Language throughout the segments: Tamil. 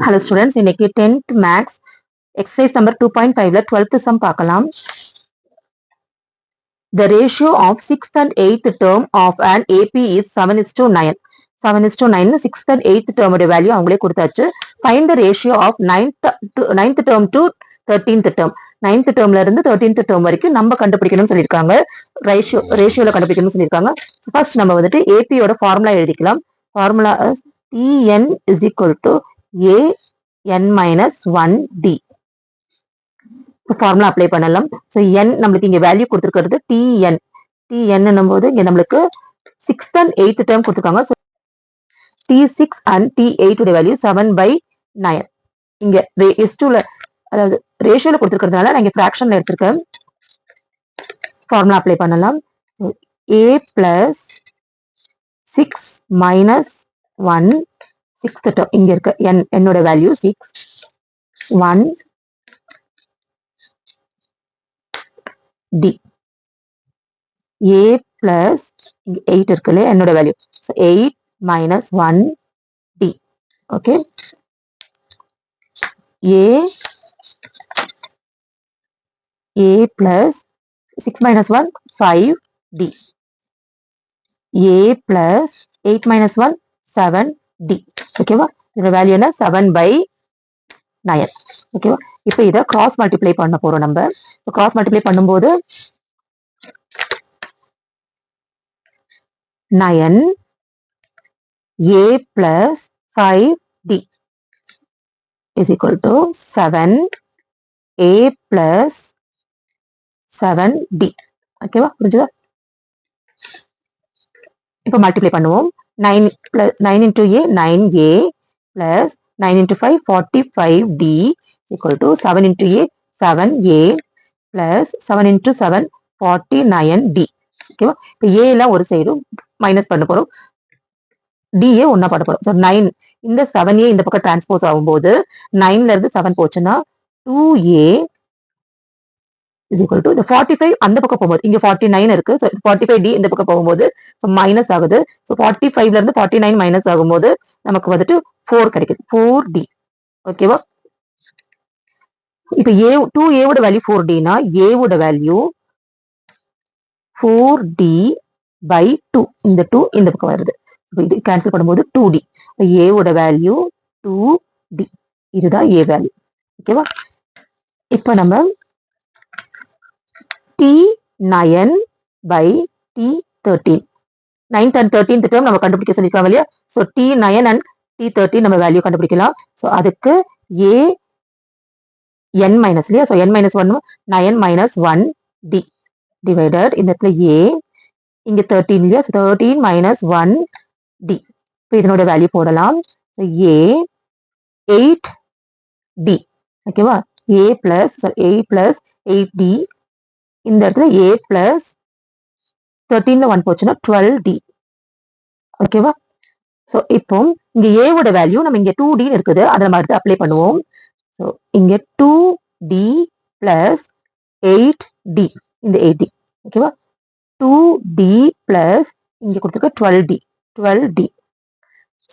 Hello students, இன்னைக்கு 10th maths exercise number 2.5ல 12th sum பார்க்கலாம். The ratio of 6th and 8th term of an AP is 7:9. 7:9 6th and 8th term உடைய வேல்யூ அவங்களே கொடுத்தாச்சு. Find the ratio of 9th term to 13th term. 9th termல இருந்து 13th term வரைக்கும் நம்ம கண்டுபிடிக்கணும்னு சொல்லியிருக்காங்க. ரேஷியோல கண்டுபிடிக்கணும்னு சொல்லியிருக்காங்க. ஃபர்ஸ்ட் நம்ம வந்துட்டு AP யோட ஃபார்முலா எழுதிக்கலாம். Formula TN is equal to AN minus 1D. Formula apply பண்ணலாம். ஸோ n நம்மளுக்கு இங்க வேல்யூ கொடுத்துருக்கிறது TN. TN போது இங்க நம்மளுக்கு 6th and 8th டேர்ம் கொடுத்துருக்காங்க. ஸோ T6 and T8 உடைய வேல்யூ 7/9. இங்க S2ல அதாவது ரேஷியோல கொடுத்துருக்கிறதுனால நான் இங்க ஃபிராக்ஷன்ல எடுத்திருக்கேன். ஃபார்முலா அப்ளை பண்ணலாம். A plus 6 minus 1 6th term இங்க இருக்க என்னோட வேல்யூ 6 1 D A plus 8 இருக்குல்ல என்னோட value 8 minus 1 D. Okay A plus 6 minus 1 5 D. A plus 8 minus 1 7 D. ஓகேவா இதோட வேல்யூ என்ன 7/9. ஓகேவா இப்போ இதை கிராஸ் மல்டிப்ளை பண்ண போறோம் நம்ம. கிராஸ் மல்டிப்ளை பண்ணும்போது 9 A plus 5D is equal to 7 A plus 7D. ஓகேவா புரிஞ்சுதா? இப்போ மல்டிப்ளை பண்ணுவோம். 9 into A 9A plus 9 into 5 45D is equal to 7 into A 7A plus 7 into 7 49D. ஓகேவா இப்போ A எல்லாம் ஒரு சைடு மைனஸ் பண்ண போறோம். DA ஒன்னா பண்ண போறோம். ஸோ 9 இந்த 7A இந்த பக்கம் டிரான்ஸ்போஸ் ஆகும்போது 9ல இருந்து 7 போச்சுன்னா 2A is equal to the 45 அந்த பக்கம் போகும்போது இங்க 49 இருக்கு. ஸோ 45D இந்த பக்கம் போகும்போது ஸோ மைனஸ் ஆகுது. ஸோ 45ல இருந்து 49 மைனஸ் ஆகும்போது நமக்கு வந்துட்டு 4 கிடைக்குது 4D. ஓகேவா இப்போ 2A வோட வேல்யூ 4Dனா A வோட வேல்யூ 4D/2 இந்த 2 இந்த பக்கம் வருது. இது கேன்சல் பண்ணும்போது 2D. A வோட வேல்யூ 2D. இதுதான் A வேல்யூ. ஓகேவா இப்போ நம்ம T9/T13 9th and 13th term நம்ம கண்டுபிடிக்க சொல்லிருக்காங்க இல்லையா? ஸோ T9 and T13 நம்ம வேல்யூ கண்டுபிடிக்கலாம். ஸோ அதுக்கு AN மைனஸ் இல்லையா? So N minus 1 9 minus 1D divided இந்த இடத்துல A இங்க 13 இல்லையா? 13 minus 1D. இப்போ இதனோட வேல்யூ போடலாம். So A 8D. ஓகேவா A plus 8D இந்த இடத்துல A plus 13ல 1 போச்சுன்னா 12D. ஓகேவா ஸோ இப்போ இங்க A வோட வேல்யூ நம்ம இங்க 2D இருக்குது அதை நம்ம அடுத்து அப்ளை பண்ணுவோம். ஸோ இங்க 2D பிளஸ் 8D இந்த 8D. ஓகேவா 2D பிளஸ் இங்க கொடுத்துருக்க 12D.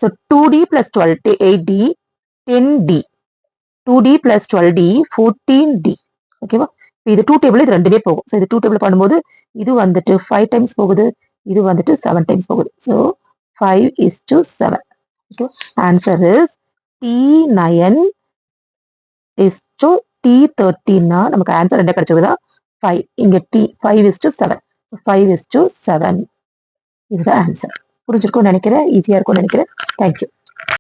So 2D plus 8D 10D. 2D plus 12D 14D. ஓகேவா இது 2 டேபிள் இது ரெண்டுமே போகும். ஸோ இது 2 டேபிள் பண்ணும்போது இது வந்துட்டு 5 டைம்ஸ் போகுது, இது வந்துட்டு 7 டைம்ஸ் போகுது. So 5:7. Okay answer is T9 is to T13னா நமக்கு ஆன்சர் என்ன கிடைச்சதுன்னா 5. இங்க 5:7. ஸோ 5:7 இதுதான் ஆன்சர். புரிஞ்சிருக்கும்னு நினைக்கிறேன். ஈஸியா இருக்கும்னு நினைக்கிறேன். தேங்க்யூ.